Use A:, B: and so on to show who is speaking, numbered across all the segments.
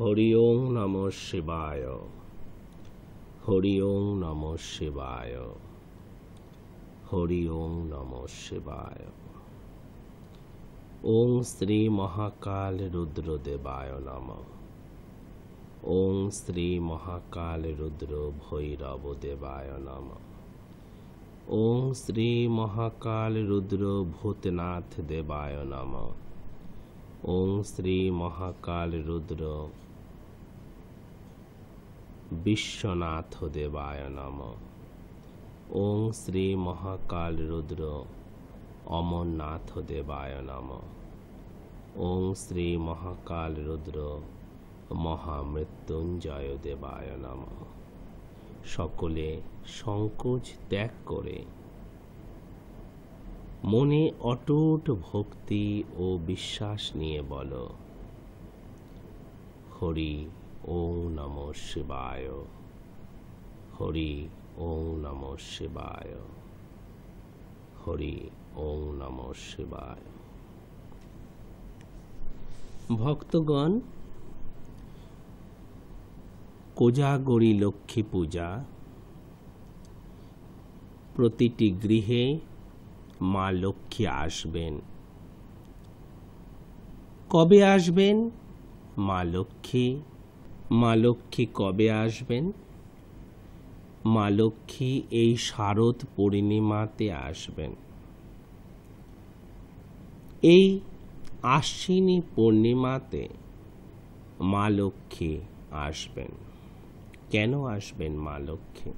A: হরি ওং নমঃ শিবায়। হরি ওং নমঃ শিবায়। হরি ওং নমঃ শিবায়। ওং শ্রী মহাকাল রুদ্রদেবায় নমঃ। ওং শ্রী মহাকাল রুদ্র ভৈরব দেবায় নমঃ। ওং শ্রী মহাকাল রুদ্র ভূতনাথ দেবায় নমঃ। ওং শ্রী মহাকাল রুদ্র বিশ্বনাথ দেবায় নমঃ। ওং শ্রী মহাকাল রুদ্র অমরনাথ দেবায় নমঃ। ওং শ্রী মহাকাল রুদ্র মহামৃত্যুঞ্জয় দেবায় নমঃ। সকলে সংকোচ ত্যাগ করে মনে অটুট ভক্তি ও বিশ্বাস নিয়ে বলো, হরি ওং নমঃ শিবায়। হরি ওং নমঃ শিবায়। হরি ওং নমঃ শিবায়। ভক্তগণ, কোজাগরী লক্ষ্মী পূজা প্রতিটি গৃহে মা লক্ষ্মী আসবেন। কবে আসবেন মা লক্ষ্মী? মা লক্ষ্মী কবে আসবেন? মা লক্ষ্মী এই শারদ পূর্ণিমাতে আসবেন। এই আশ্বিনী পূর্ণিমাতে মা লক্ষ্মী আসবেন। কেন আসবেন মা লক্ষ্মী?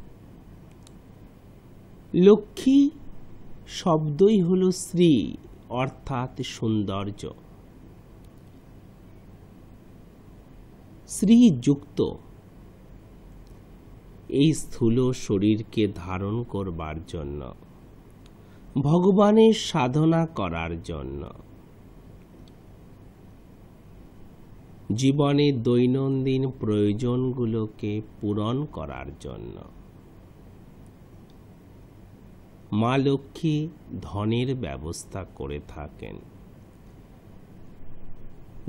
A: লক্ষ্মী শব্দই হলো শ্রী, অর্থাৎ সৌন্দর্য। শ্রীযুক্ত এই স্থূল শরীরকে ধারণ করবার জন্য, ভগবানের সাধনা করার জন্য, জীবনের দৈনন্দিন প্রয়োজনগুলোকে পূরণ করার জন্য মা লক্ষ্মী ধনের ব্যবস্থা করে থাকেন।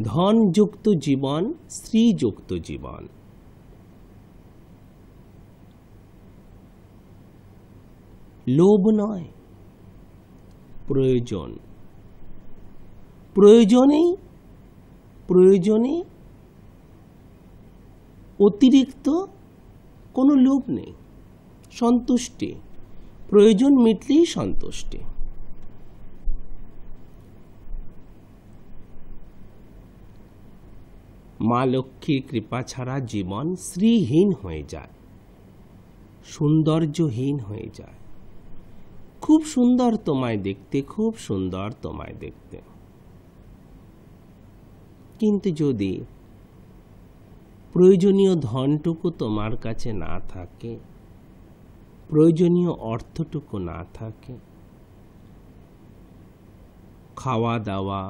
A: ধনযুক্ত জীবন, শ্রীযুক্ত জীবন। লোভ নয়, প্রয়োজন। প্রয়োজনে অতিরিক্ত কোনো লোভ নেই, সন্তুষ্টি। প্রয়োজন মিটলেই সন্তুষ্টি। মা লক্ষ্মীর কৃপা ছাড়া জীবন শ্রীহীন হয়ে যায়, সৌন্দর্যহীন হয়ে যায়। খুব সুন্দর তোমায় দেখতে, খুব সুন্দর তোমায় দেখতে, কিন্তু যদি প্রয়োজনীয় ধনটুকু তোমার কাছে না থাকে, প্রয়োজনীয় অর্থটুকু না থাকে, খাওয়া দাওয়া,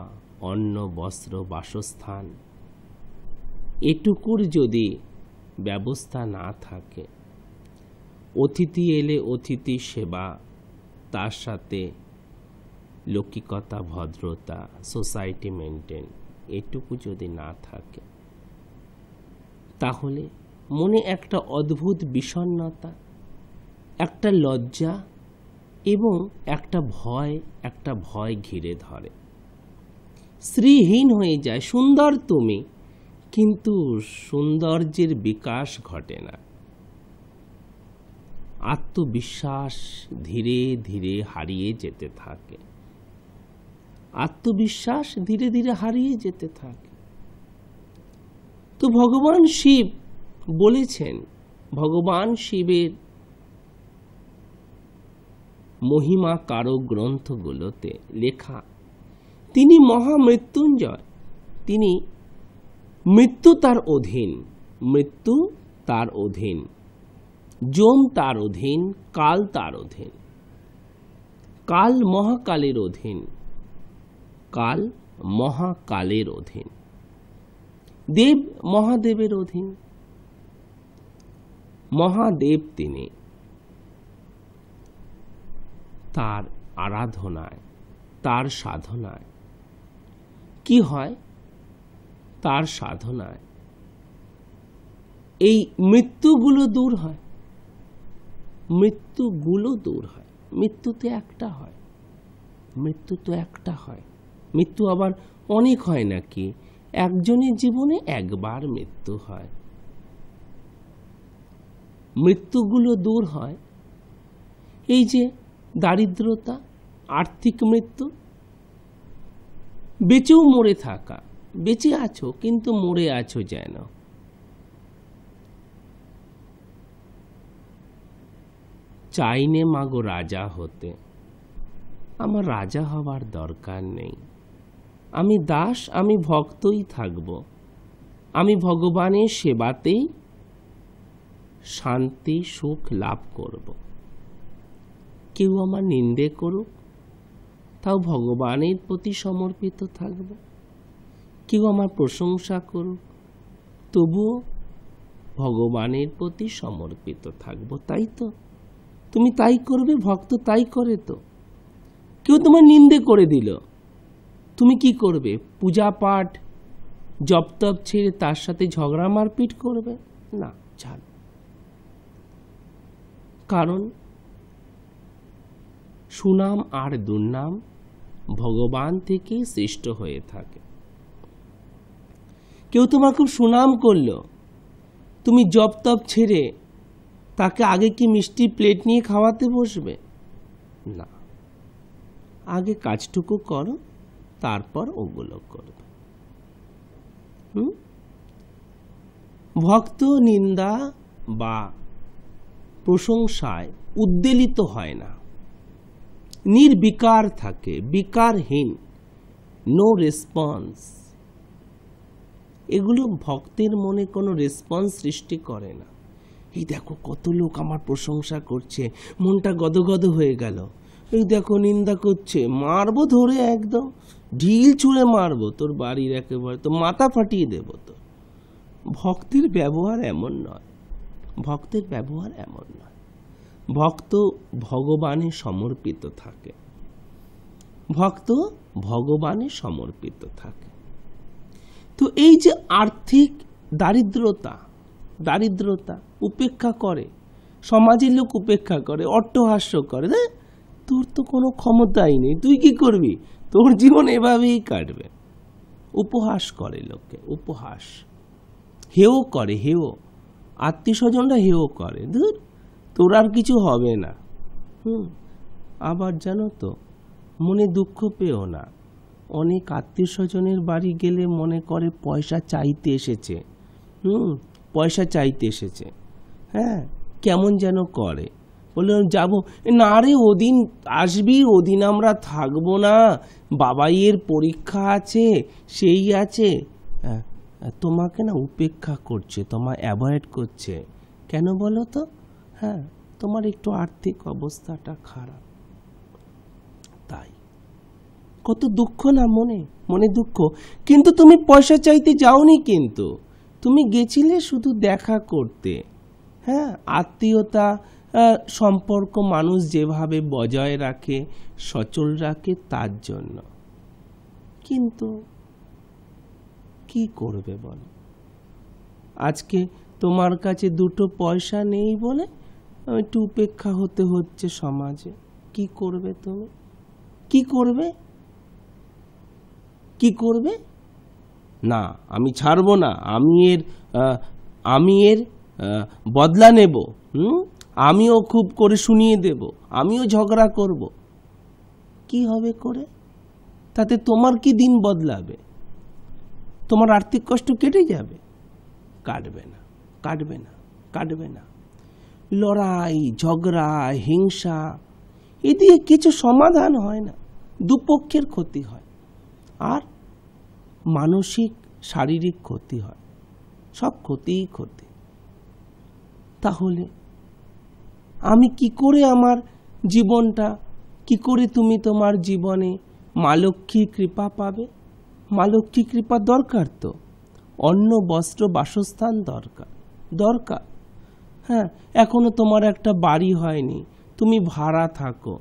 A: অন্ন বস্ত্র বাসস্থান এটুকুর যদি ব্যবস্থা না থাকে, অতিথি এলে অতিথি সেবা, তার সাথে লৌকিকতা, ভদ্রতা, সোসাইটি মেনটেন, এটুকু যদি না থাকে, তাহলে মনে একটা অদ্ভুত বিষণ্ণতা, একটা লজ্জা এবং একটা ভয় ঘিরে ধরে। শ্রীহীন হয়ে যায়। সুন্দর তুমি, কিন্তু সৌন্দর্যের বিকাশ ঘটে না। আত্মবিশ্বাস ধীরে ধীরে হারিয়ে যেতে থাকে। আত্মবিশ্বাস ধীরে ধীরে হারিয়ে যেতে থাকে। তো ভগবান শিব বলেছেন, ভগবান শিবের মহিমা কারক গ্রন্থগুলোতে লেখা, তিনি মহামৃত্যুঞ্জয়। তিনি মৃত্যু তার অধীন, মৃত্যু তার অধীন, যম তার অধীন, কাল তার অধীন। কাল মহাকালের অধীন, কাল মহাকালের অধীন। দেব মহাদেবের অধীন। মহাদেব তিনি। তার আরাধনায়, তার সাধনায় কি হয়? তার সাধনায় এই মৃত্যুগুলো দূর হয়, মৃত্যুগুলো দূর হয়। মৃত্যু তো একটা হয়, মৃত্যু তো একটা হয়। মৃত্যু আবার অনেক হয় নাকি? একজনের জীবনে একবার মৃত্যু হয়। মৃত্যুগুলো দূর হয়। এই যে দারিদ্রতা, আর্থিক মৃত্যু, বেঁচেও মরে থাকা, বেঁচে আছো কিন্তু মরে আছো যেন। চাইনে মাগো রাজা হতে, আমার রাজা হওয়ার দরকার নেই। আমি দাস, আমি ভক্তই থাকব। আমি ভগবানের সেবাতেই শান্তি সুখ লাভ করব। কেউ আমার নিন্দে করুক, তাও ভগবানের প্রতি সমর্পিত থাকব। কেউ আমার প্রশংসা করুক, তবুও ভগবানের প্রতি সমর্পিত থাকব। তাই তো তুমি তাই করবে, ভক্ত তাই করে। তো কেউ তোমার নিন্দে করে দিল, তুমি কি করবে? পূজা পাঠ জপ তপ ছেড়ে তার সাথে ঝগড়া মারপিট করবে? না, ছাড়। কারণ সুনাম আর দুর্নাম ভগবান থেকে সৃষ্ট হয়ে থাকে। কেউ তোমার খুব সুনাম করলো, তুমি জপ তপ ছেড়ে তাকে আগে কি মিষ্টি প্লেট নিয়ে খাওয়াতে বসবে? না, আগে কাজটুকু করো, তারপর ওগুলো করবে। ভক্ত নিন্দা বা প্রশংসায় উদ্বেলিত হয় না, নির্বিকার থাকে, বিকারহীন, নো রেসপন্স। এগুলো ভক্তের মনে কোনো রেসপন্স সৃষ্টি করে না। এই দেখো কত লোক আমার প্রশংসা করছে, মনটা গদগদ হয়ে গেল। এই দেখো নিন্দা করছে, মারবো ধরে, একদম ঢিল ছুঁড়ে মারবো, তোর বাড়ির একেবারে তো মাথা ফাটিয়ে দেব। তো ভক্তের ব্যবহার এমন নয়, ভক্তের ব্যবহার এমন নয়। ভক্ত ভগবানে সমর্পিত থাকে, ভক্ত ভগবানে সমর্পিত থাকে। তো এই যে আর্থিক দারিদ্রতা, দারিদ্রতা উপেক্ষা করে, সমাজের লোক উপেক্ষা করে, অট্টহাস্য করে, তোর তো কোনো ক্ষমতাই নেই, তুই কি করবি, তোর জীবন এভাবেই কাটবে। উপহাস করে লোকে, উপহাস, হেও করে, হেও, আত্মীয় স্বজনরা হেও করে, ধুর তোর আর কিছু হবে না। আবার জানো তো, মনে দুঃখ পেও না। অনেক আত্মীয় স্বজনের বাড়ি গেলে মনে করে পয়সা চাইতে এসেছে, পয়সা চাইতে এসেছে। হ্যাঁ, কেমন যেন করে, বললাম যাবো না রে, ওদিন আসবি, ওদিন আমরা থাকবো না, বাবাইয়ের পরীক্ষা আছে, সেই আছে। তোমাকে না উপেক্ষা করছে, তোমায় অ্যাভয়েড করছে। কেন বলো তো? হ্যাঁ, তোমার একটু আর্থিক অবস্থাটা খারাপ, তাই কত দুঃখ না, মনে মনে দুঃখ। কিন্তু তুমি পয়সা চাইতে যাওনি, কিন্তু তুমি গেছিলে শুধু দেখা করতে। হ্যাঁ, আত্মীয়তা সম্পর্ক মানুষ যেভাবে বজায় রাখে, সচল রাখে, তার জন্য। কিন্তু কি করবে বলো? আজকে তোমার কাছে দুটো পয়সা নেই বলে একটু উপেক্ষা হতে হচ্ছে সমাজে। কি করবে তুমি? কি করবে? কি করবে? না, আমি ছাড়বো না, আমি এর বদলা নেব, আমিও খুব করে শুনিয়ে দেব, আমিও ঝগড়া করব। কি হবে করে? তাতে তোমার কি দিন বদলাবে? তোমার আর্থিক কষ্ট কেটে যাবে? কাটবে না, কাটবে না, কাটবে না। লড়াই, ঝগড়া, হিংসা, এ দিয়ে কিছু সমাধান হয় না, দুপক্ষের ক্ষতি হয়, আর মানসিক শারীরিক ক্ষতি হয়, সব ক্ষতিই ক্ষতি। তাহলে আমি কি করে আমার জীবনটা, কি করে তুমি তোমার জীবনে মা লক্ষ্মীর কৃপা পাবে? মা লক্ষ্মীর কৃপা দরকার তো, অন্ন বস্ত্র বাসস্থান দরকার, দরকার। হ্যাঁ, এখনো তোমার একটা বাড়ি হয়নি, তুমি ভাড়া থাকো।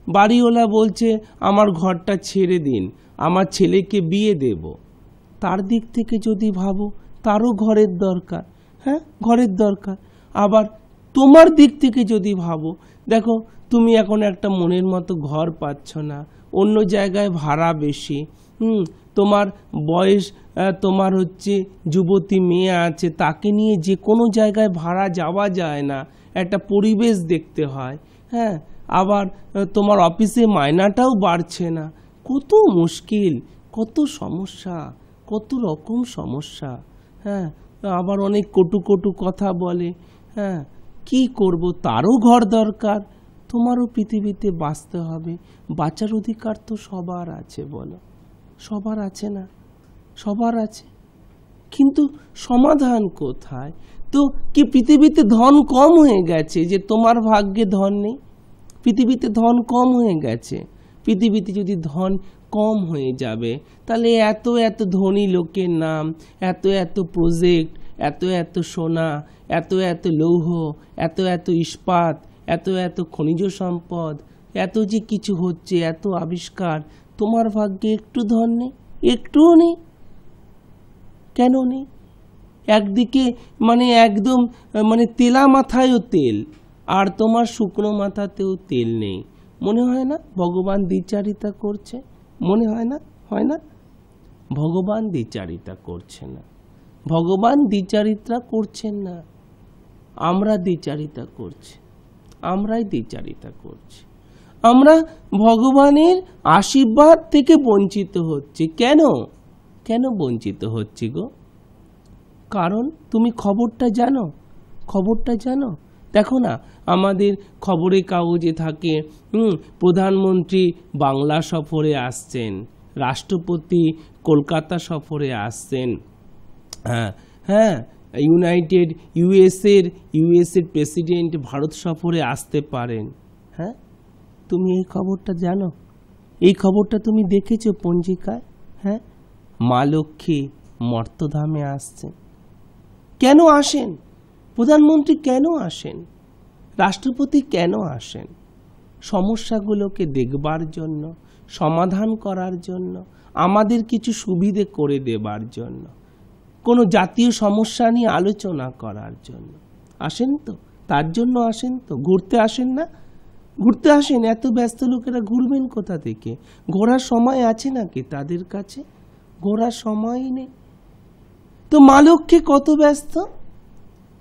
A: বাড়িওয়ালা বলছে আমার ঘরটা ছেড়ে দিন, আমার ছেলেকে বিয়ে দেব। তার দিক থেকে যদি ভাবো, তারও ঘরের দরকার, হ্যাঁ, ঘরের দরকার। আবার তোমার দিক থেকে যদি ভাবো, দেখো তুমি এখন একটা মনের মতো ঘর পাচ্ছ না, অন্য জায়গায় ভাড়া বেশি, তোমার বয়স, তোমার হচ্ছে যুবতী মেয়ে আছে, তাকে নিয়ে যে কোনো জায়গায় ভাড়া যাওয়া যায় না, একটা পরিবেশ দেখতে হয়। হ্যাঁ, আবার তোমার অফিসে মাইনাটাও বাড়ছে না, কত মুশকিল, কত সমস্যা, কত রকম সমস্যা। হ্যাঁ, আবার অনেক কটু কটু কথা বলে। হ্যাঁ, কি করব, তারও ঘর দরকার। তোমারও পৃথিবীতে বাঁচতে হবে, বাঁচার অধিকার তো সবার আছে, বলো, সবার আছে না? সবার আছে, কিন্তু সমাধান কোথায়? তো কি পৃথিবীতে ধন কম হয়ে গেছে যে তোমার ভাগ্যে ধন নেই? পৃথিবীতে ধন কম হয়ে গেছে। পৃথিবীতে যদি ধন কম হয়ে যাবে, তাহলে এত এত ধনী লোকের নাম, এত এত প্রজেক্ট, এত এত সোনা, এত এত লৌহ, এত এত ইস্পাত, এত এত খনিজ সম্পদ, এত যে কিছু হচ্ছে, এত আবিষ্কার, তোমার ভাগ্যে একটু ধন নেই? একটুও নেই। কেন নেই? একদিকে মানে একদম মানে তেলা মাথায়ও তেল, আর তোমার শুকনো মাথাতেও তেল নেই। মনে হয় না ভগবান দ্বিচারিতা করছে? মনে হয় না? হয় না? ভগবান দ্বিচারিতা করছে না, ভগবান দ্বিচারিতা করছেন না, আমরা দ্বিচারিতা করছি, আমরাই দ্বিচারিতা করছি। আমরা ভগবানের আশীর্বাদ থেকে বঞ্চিত হচ্ছি। কেন? কেন বঞ্চিত হচ্ছি গো? কারণ তুমি খবরটা জানো, খবরটা জানো। দেখো না, আমাদের খবরের কাগজে থাকে প্রধানমন্ত্রী বাংলা সফরে আসছেন, রাষ্ট্রপতি কলকাতা সফরে আসছেন, হ্যাঁ হ্যাঁ, ইউএসের প্রেসিডেন্ট ভারত সফরে আসতে পারেন। হ্যাঁ, তুমি এই খবরটা জানো? এই খবরটা তুমি দেখেছো পঞ্জিকায়? হ্যাঁ, মা লক্ষ্মী মর্তধামে আসছেন। কেন আসেন? প্রধানমন্ত্রী কেন আসেন? রাষ্ট্রপতি কেন আসেন? সমস্যাগুলোকে দেখবার জন্য, সমাধান করার জন্য, আমাদের কিছু সুবিধে করে দেবার জন্য, কোনো জাতীয় সমস্যা নিয়ে আলোচনা করার জন্য আসেন তো। তার জন্য আসেন তো, ঘুরতে আসেন না? ঘুরতে আসেন। এত ব্যস্ত লোকেরা ঘুরবেন কোথা থেকে? ঘোরার সময় আছে নাকি তাদের কাছে? ঘোরার সময়ই নেই। তো মা লক্ষ্মী কত ব্যস্ত,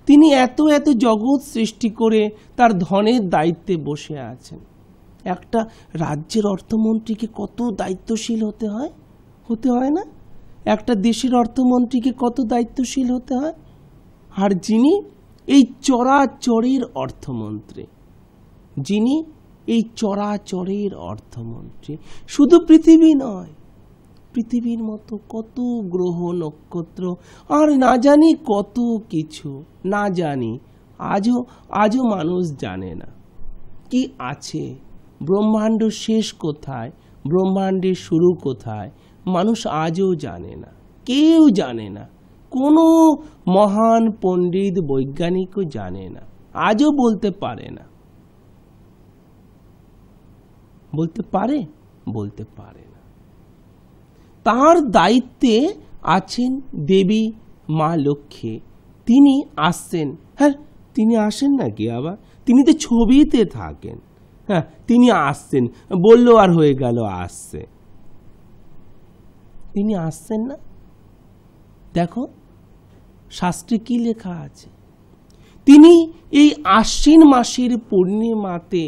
A: তিনি এত এত জগৎ সৃষ্টি করে তার ধনের দায়িত্বে বসে আছেন। একটা রাজ্যের অর্থমন্ত্রীকে কত দায়িত্বশীল হতে হয়, হতে হয় না? একটা দেশের অর্থমন্ত্রীকে কত দায়িত্বশীল হতে হয়। আর যিনি এই চরাচরের অর্থমন্ত্রী, যিনি এই চরাচরের অর্থমন্ত্রী, শুধু পৃথিবী নয়, পৃথিবীর মতো কত গ্রহ নক্ষত্র, আর না জানি কত কিছু, না জানি, আজও মানুষ জানে না কি আছে, ব্রহ্মাণ্ড শেষ কোথায়, ব্রহ্মাণ্ডের শুরু কোথায়, মানুষ আজও জানে না, কেউ জানে না, কোনো মহান পণ্ডিত বৈজ্ঞানিকও জানে না, আজও বলতে পারে না। বলতে পারে? বলতে পারে না। তার দায়িত্বে আছেন দেবী মা লক্ষ্মী, তিনি আসছেন। হ্যাঁ, তিনি আসেন নাকি আবার? তিনি তো ছবিতে থাকেন। হ্যাঁ, তিনি আসছেন বললো আর হয়ে গেল, আসছে। তিনি আসছেন না? দেখো শাস্ত্রে কি লেখা আছে। তিনি এই আশ্বিন মাসের পূর্ণিমাতে,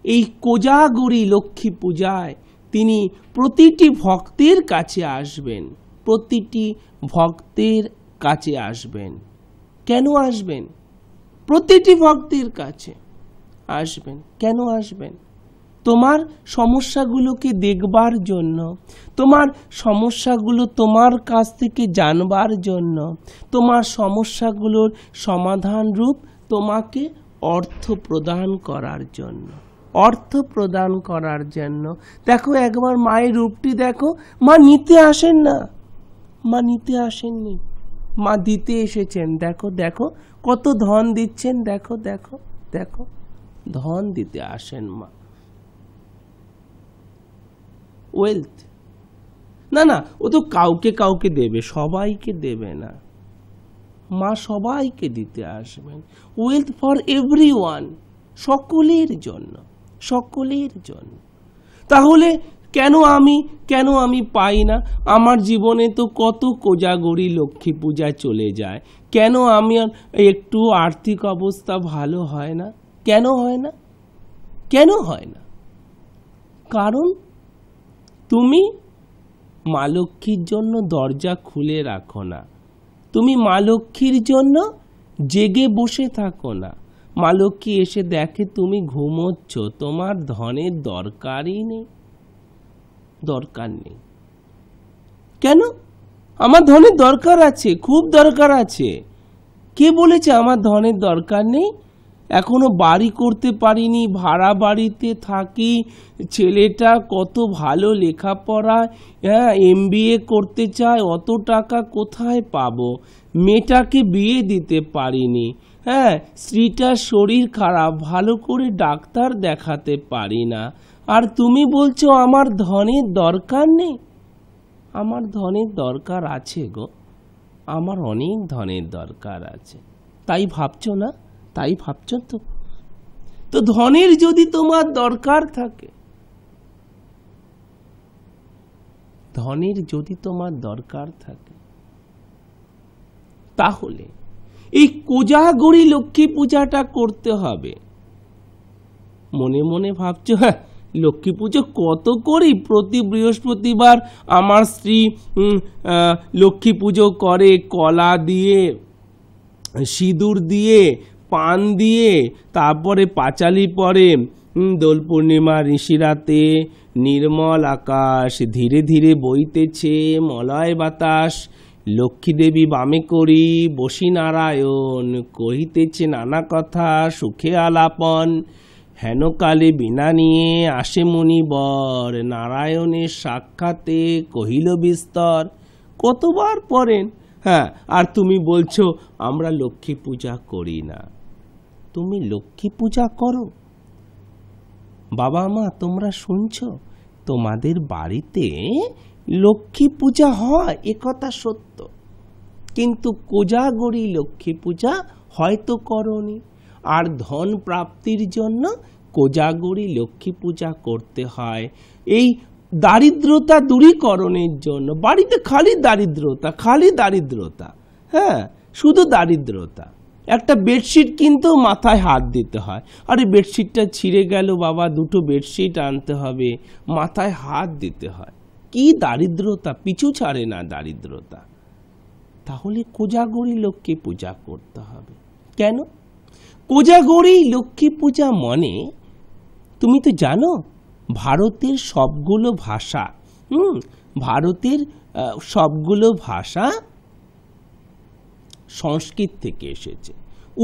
A: এই কোজাগরী লক্ষ্মী পূজায় তিনি প্রতিটি ভক্তের কাছে আসবেন, প্রতিটি ভক্তের কাছে আসবেন। কেন আসবেন? প্রতিটি ভক্তের কাছে আসবেন। কেন আসবেন? তোমার সমস্যাগুলোকে দেখবার জন্য, তোমার সমস্যাগুলো তোমার কাছ থেকে জানবার জন্য, তোমার সমস্যাগুলোর সমাধান রূপ তোমাকে অর্থ প্রদান করার জন্য, অর্থ প্রদান করার জন্য। দেখো একবার মায়ের রূপটি দেখো। মা নিতে আসেন না, মা নিতে আসেননি, মা দিতে এসেছেন। দেখো দেখো কত ধন দিচ্ছেন, দেখো দেখো দেখো, ধন দিতে আসেন মা। ওয়েলথ না, না, ও তো কাউকে কাউকে দেবে, সবাইকে দেবে না। মা সবাইকে দিতে আসবেন। ওয়েলথ ফর এভরিওয়ান, সকলের জন্য, সকলের জন্য। তাহলে কেন আমি পাই না? আমার জীবনে তো কত কোজাগরি লক্ষ্মী পূজা চলে যায়, কেন আমি একটু আর্থিক অবস্থা ভালো হয় না? কেন হয় না? কেন হয় না? কারণ তুমি মা লক্ষ্মীর জন্য দরজা খুলে রাখো না, তুমি মা লক্ষ্মীর জন্য জেগে বসে থাকো না। মা লক্ষ্মী এসে দেখে তুমি ঘুমোচ্ছ, তোমার ধনের দরকারই নেই, দরকার নেই। কেন? আমার ধনের দরকার আছে, খুব দরকার আছে। কে বলেছে আমার ধনের দরকার নেই? এখনো বাড়ি করতে পারিনি, ভাড়া বাড়িতে থাকি, ছেলেটা কত ভালো লেখাপড়া, MBA করতে চায়, অত টাকা কোথায় পাবো? মেয়েটাকে বিয়ে দিতে পারিনি, স্ত্রীটার শরীর খারাপ, ভালো করে ডাক্তার দেখাতে পারি না, আর তুমি বলছো আমার ধনের দরকার নেই? আমার ধনের দরকার আছে গো, আমার অনেক ধনের দরকার আছে। তাই ভাবছো না? তাই ভাবছ তো? তো ধনের যদি তোমার দরকার থাকে, ধনের যদি তোমার দরকার থাকে, তাহলে এই কোজাগরি লক্ষ্মী পূজাটা করতে হবে। মনে মনে ভাবছো লক্ষ্মী পুজো কত করি, প্রতি বৃহস্পতিবার আমার স্ত্রী লক্ষ্মী পুজো করে, কলা দিয়ে, সিঁদুর দিয়ে, পান দিয়ে, তারপরে পাঁচালি পরে, দোল পূর্ণিমা ঋষিরাতে, নির্মল আকাশ, ধীরে ধীরে বইতেছে মলয় বাতাস, লক্ষ্মী দেবী বামে করি বসি নারায়ণ, কহিতেছে নানা কথা সুখে আলাপন, হেনকালে বিনা নিয়ে আসে মুনিবর, নারায়ণের সাক্ষাতে কহিল বিস্তর। কতবার পড়েন, আর তুমি বলছো আমরা লক্ষ্মী পূজা করি না। তুমি লক্ষ্মী পূজা করো। বাবা মা তোমরা শুনছো, তোমাদের বাড়িতে লক্ষ্মী পূজা হয়, একথা সত্য, কিন্তু কোজাগরি লক্ষ্মী পূজা হয়তো করনি। আর ধন প্রাপ্তির জন্য কোজাগরি লক্ষ্মী পূজা করতে হয়। এই দারিদ্রতা দূরীকরণের জন্য, বাড়িতে খালি দারিদ্রতা, খালি দারিদ্রতা, শুধু দারিদ্রতা। একটা বেডশিট কিনতেও মাথায় হাত দিতে হয়, আরে বেডশিটটা ছিঁড়ে গেল বাবা, দুটো বেডশিট আনতে হবে, মাথায় হাত দিতে হয়। কি দারিদ্রতা, পিছু ছাড়ে না দারিদ্রতা। তাহলে কোজাগরি লক্ষ্মী পূজা করতে হবে। কেন? কোজাগরি লক্ষ্মী পূজা মনে, তুমি তো জানো ভারতের সবগুলো ভাষা, ভারতের সবগুলো ভাষা সংস্কৃত থেকে এসেছে,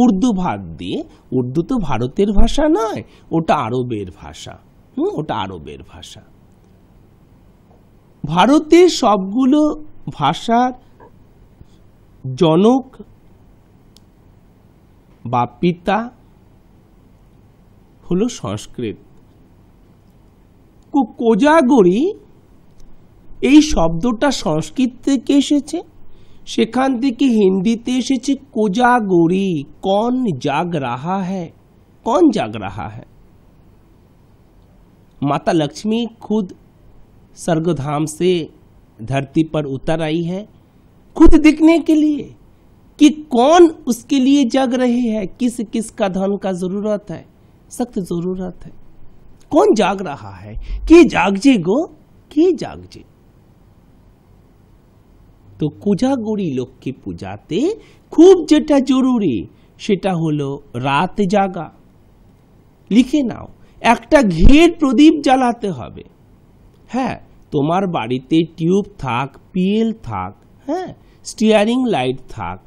A: উর্দু ভাগ দিয়ে। উর্দু তো ভারতের ভাষা নয়, ওটা আরবের ভাষা, ওটা আরবের ভাষা। ভারতের সবগুলো ভাষার জনক বা পিতা হলো সংস্কৃত। কোজাগরি এই শব্দটা সংস্কৃত থেকে এসেছে, সেখান থেকে হিন্দিতে এসেছে কোজাগরি, কौन जाग रहा है, कौन जाग रहा है। माता लक्ष्मी खुद स्वर्गधाम से धरती पर उतर आई है, खुद दिखने के लिए कि कौन उसके लिए जग रहे हैं, किस किस का धन का जरूरत है, सख्त जरूरत है, कौन जाग रहा है, के जागजे गो, के जागजे। তো কোজাগরি লক্ষ্মী পূজাতে খুব যেটা জরুরি সেটা হলো রাত জাগা। লিখে নাও, একটা ঘিয়ের প্রদীপ জ্বালাতে হবে। তোমার বাড়িতে টিউব থাক, পিএল থাক, স্টিয়ারিং লাইট থাক,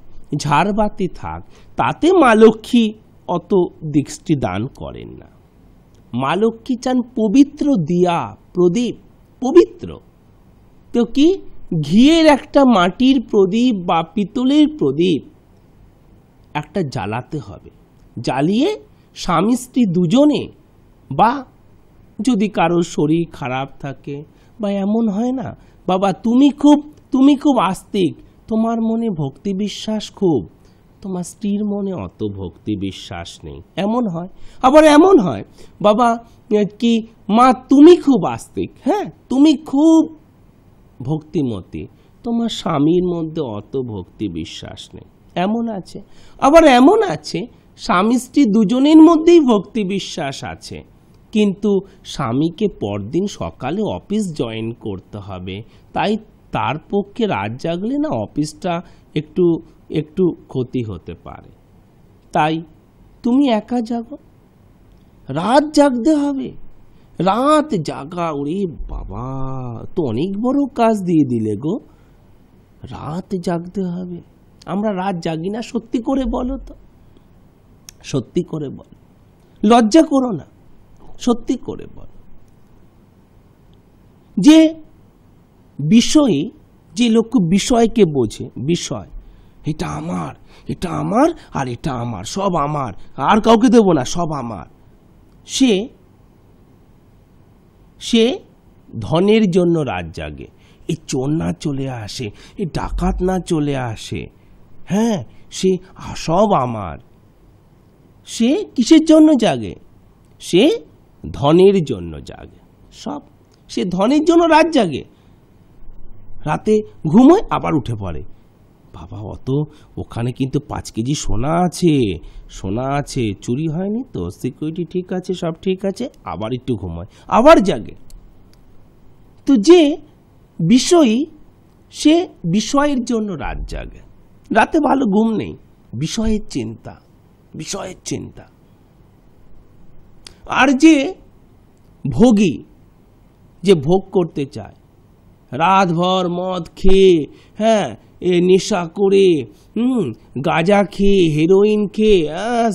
A: ঝাড়বাতি থাক, তাতে মা লক্ষ্মী অত দৃষ্টি দান করেন না। মা লক্ষ্মী চান পবিত্র দিয়া, প্রদীপ পবিত্র। তো কি ঘিয়ের একটা মাটির প্রদীপ বা পিতলের প্রদীপ একটা জ্বালাতে হবে। জ্বালিয়ে স্বামী স্ত্রী দুজনে, বা যদি কারো শরীর খারাপ থাকে, বা এমন হয় না বাবা তুমি খুব আস্তিক, তোমার মনে ভক্তি বিশ্বাস খুব, তোমার স্ত্রীর মনে অত ভক্তি বিশ্বাস নেই, এমন হয়। আবার এমন হয়, বাবা কি মা তুমি খুব আস্তিক, হ্যাঁ তুমি খুব ভক্তিমতী, তোমার স্বামীর মধ্যে অত ভক্তি বিশ্বাস নেই, এমন আছে। আবার এমন আছে স্বামী স্ত্রী দুজনের মধ্যেই ভক্তি বিশ্বাস আছে, কিন্তু স্বামীকে পরদিন সকালে অফিস জয়েন করতে হবে, তাই তার পক্ষে রাত জাগলে না অফিসটা একটু একটু ক্ষতি হতে পারে, তাই তুমি একা জাগো, রাত জাগতে হবে। রাত জাগা, ওরে বাবা তো অনেক বড় কাজ দিয়ে দিলে গো, রাত জাগতে হবে। আমরা রাত জাগি না, সত্যি করে বলো তো, সত্যি করে বল, লজ্জা করো না, সত্যি করে বল। যে বিষয়, যে লোক বিষয়কে বোঝে, বিষয় এটা আমার, এটা আমার, আর এটা আমার, সব আমার, আর কাউকে দেব না, সব আমার, সে সে ধনের জন্য রাত জাগে। এই চোর না চলে আসে, এই ডাকাত না চলে আসে, হ্যাঁ সে সব আমার। সে কিসের জন্য জাগে? সে ধনের জন্য জাগে, সব সে ধনের জন্য রাত জাগে। রাতে ঘুমোয় আবার উঠে পড়ে, বাবা অত ওখানে কিন্তু 5 কেজি সোনা আছে, সোনা আছে, চুরি হয়নি তো, সিকিউরিটি ঠিক আছে, সব ঠিক আছে, আবার একটু ঘুমোয়, আবার জাগে। তো যে বিষয়ী, সে বিষয়ের জন্য রাত জাগে, রাতে ভালো ঘুম নেই, বিষয়ের চিন্তা, বিষয়ের চিন্তা। আর যে ভোগী, যে ভোগ করতে চায়, রাতভর মদ খেয়ে, হ্যাঁ এ নেশা করে, গাঁজা খেয়ে, হেরোইন খেয়ে,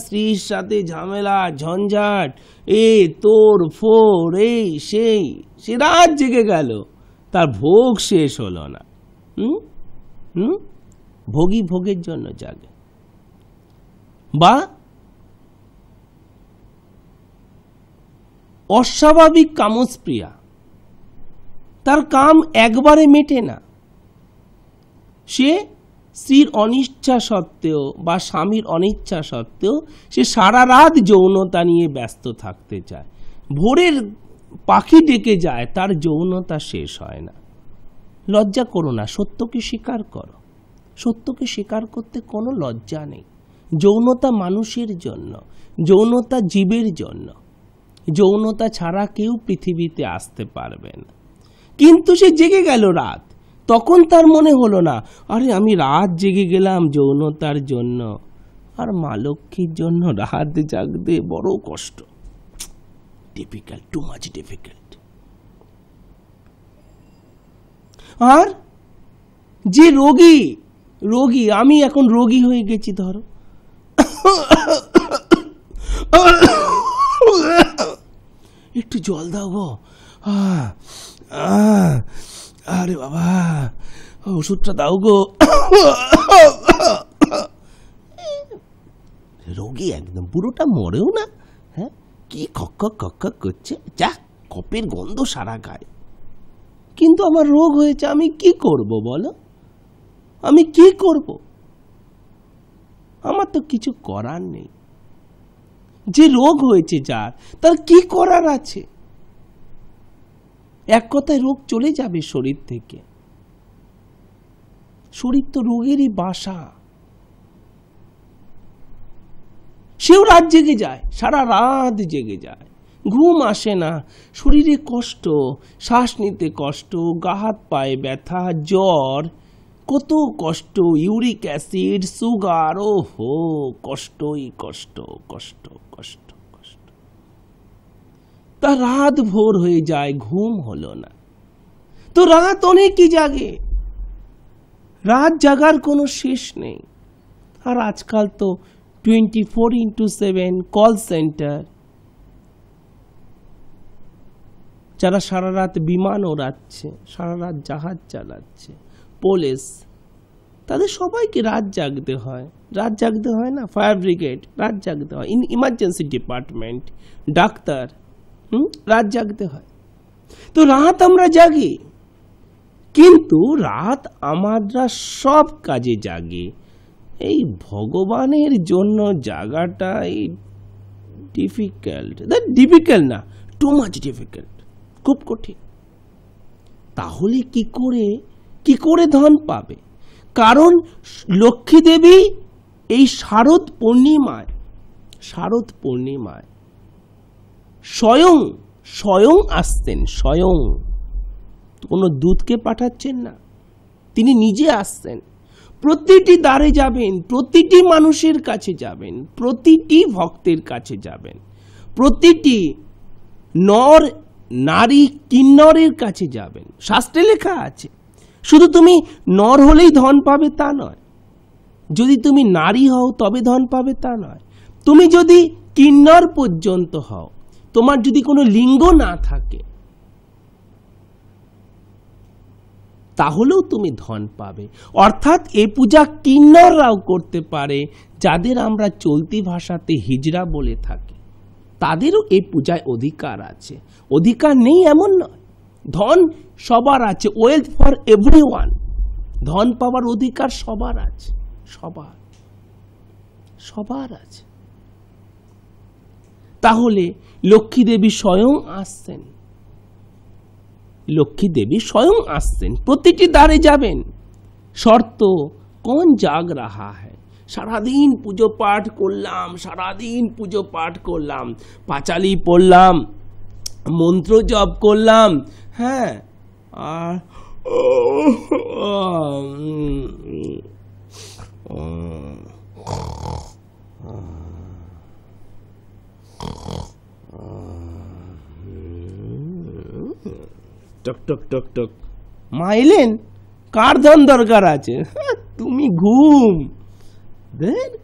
A: স্ত্রীর সাথে ঝামেলা ঝঞ্ঝাট, এ তোর ফোর, এই সেই, সে রাত জেগে গেল, তার ভোগ শেষ হলো না। ভোগী ভোগের জন্য জাগে। বা অস্বাভাবিক কামস্প্রিয়া, তার কাম একবারে মেটে না, সে স্ত্রীর অনিচ্ছা সত্ত্বেও বা স্বামীর অনিচ্ছা সত্ত্বেও সে সারা রাত যৌনতা নিয়ে ব্যস্ত থাকতে চায়। ভোরের পাখি ডেকে যায়, তার যৌনতা শেষ হয় না। লজ্জা করো না, সত্যকে স্বীকার করো, সত্যকে স্বীকার করতে কোনো লজ্জা নেই। যৌনতা মানুষের জন্য, যৌনতা জীবের জন্য, যৌনতা ছাড়া কেউ পৃথিবীতে আসতে পারবে না। কিন্তু সে জেগে গেল রাত, তখন তার মনে হলো না, আরে আমি রাত জেগে গেলাম যৌনতার জন্য, আর মা লক্ষ্মীর জন্য রাত জাগতে বড় কষ্ট, ডিফিকাল্ট, টু মাচ ডিফিকাল্ট। আর যে রোগী, রোগী আমি এখন রোগী হয়ে গেছি, ধরো একটু জল দাও গো, আরে বাবা ওষুধটা দাও গো, রোগী একদম পুরোটা মরেও না, হ্যাঁ কি খক খক করছে, যা কপের গন্ধ সারা গায়ে। কিন্তু আমার রোগ হয়েছে, আমি কি করব বলো, আমি কি করব? আমার তো কিছু করার নেই। যে রোগ হয়েছে যার, তার কি করার আছে? এক কথায় রোগ চলে যাবে শরীর থেকে। শরীর তো রোগেরই বাসা। সেও রাত জেগে যায়, সারা রাত জেগে যায়, ঘুম আসে না, শরীরে কষ্ট, শ্বাস নিতে কষ্ট, গা হাত পায়ে ব্যথা, জ্বর, কত কষ্ট, ইউরিক অ্যাসিড, সুগার, ওহো কষ্টই কষ্ট, কষ্ট কষ্ট কষ্ট। তা রাত ভোর হয়ে যায়, ঘুম হলো না। তো রাত অনেকই জাগে, রাত জাগার কোনো শেষ নেই। আর আজকাল তো 24x7 কল সেন্টার, যারা সারা রাত বিমান ওড়াচ্ছে, সারা রাত জাহাজ চালাচ্ছে, পুলিশ, তাদের সবাইকে রাত জাগতে হয়। রাত জাগতে হয় না? ফায়ার ব্রিগেড রাত জাগতে হয়, ইমার্জেন্সি ডিপার্টমেন্ট, ডাক্তার, রাত জাগতে হয়। তো রাত আমরা জাগি, কিন্তু রাত আমরা সব কাজে জাগি, এই ভগবানের জন্য জায়গাটাই ডিফিকাল্ট না, টু মাচ ডিফিকাল্ট, খুব কঠিন। তাহলে কি করে ধন পাবে? কারণ লক্ষ্মী দেবী এই শারদ পূর্ণিমায় স্বয়ং আসতেন, স্বয়ং, কোনো দূতকে পাঠাচ্ছেন না, তিনি নিজে আসছেন। প্রতিটি দ্বারে যাবেন, প্রতিটি মানুষের কাছে যাবেন, প্রতিটি ভক্তের কাছে যাবেন, প্রতিটি নর নারী কিন্নরের কাছে যাবেন। শাস্ত্রে লেখা আছে শুধু তুমি নর হলেই ধন পাবে তা নয়, যদি তুমি নারী হও তবে ধন পাবে তা নয়, তুমি যদি কিন্নর পর্যন্ত হও, তোমার যদি কোনো লিঙ্গ না থাকে, তাহলেও তুমি ধন পাবে। অর্থাৎ এই পূজা কিন্নররাও করতে পারে, যাদের আমরা চলতি ভাষাতে হিজড়া বলে থাকি, তাদেরও এই পূজায় অধিকার আছে। অধিকার নেই এমন নয়, ধন সবার আছে, ওয়েলথ ফর এভরিওয়ান, ধন পাওয়ার অধিকার সবার আছে, সবার আছে। তাহলে লক্ষ্মী দেবী স্বয়ং আসছেন, প্রতিটি দ্বারে যাবেন। শর্ত কোন জাগ রাহা হ্যায়, সারাদিন পুজো পাঠ করলাম, পাঁচালি পড়লাম, মন্ত্র জপ করলাম, হ্যাঁ, আর টক টক টক টক, মা এলেন, কার ধন দরকার আছে? তুমি ঘুম,